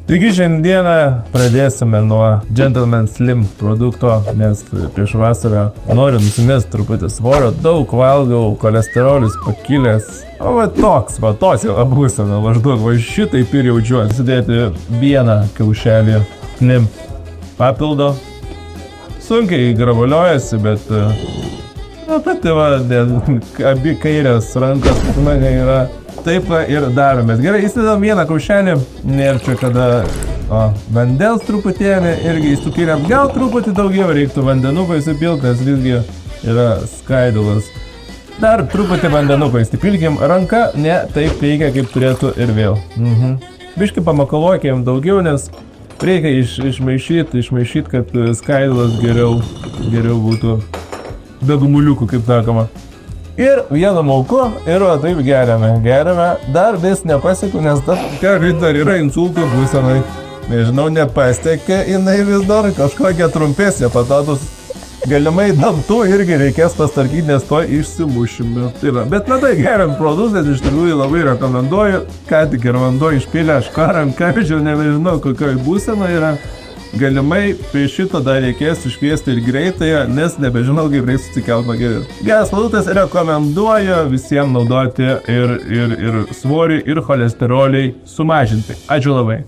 Taigi šiandieną pradėsime nuo Gentleman Slim produkto, nes prieš vasarą noriu nusimesti truputį svorio, daug valgau, kolesterolis pakilęs. O va toks jau būsena, maždaug va šitaip ir jaučiuosi. Sudėti vieną kiaušelį Slim papildo. Sunkiai gravuliuojasi, bet pati va, abi kairės rankas mane yra. Taip ir daromės. Gerai, įsidedam vieną kiaušelį ir čia kada vandens truputėlį irgi įsukėlėm. Gal truputį daugiau reiktų vandenuko įsipilti, nes visgi yra skaidulas. Dar truputį vandenuko įsipilkim. Ranka ne taip veikia, kaip turėtų ir vėl. Biškai pamakaluokėm daugiau, nes reikia išmaišyti, kad skaidulas geriau būtų be gumuliukų, kaip sakoma. Ir vienu mauku ir va taip geriame. Dar vis nepasiekiu, nes dar yra insultų būsenai. Nežinau, nepasiekė jinai vis dar kažkokia trumpesnė patatus. Galimai dantų irgi reikės pastarkyti, nes to išsimušime. Bet na tai geriam produktas, iš tikrųjų labai rekomenduoju. Ką tik ir vanduo išpylė, aš karankažiau, nežinau kokioj būsenai yra. Galimai prie šito dar reikės iškviesti ir greitai, nes nebežinau, kaip reiks susikelt magėdį. Geras produktas, rekomenduoju visiems naudoti ir svorį, ir cholesterolį sumažinti. Ačiū labai.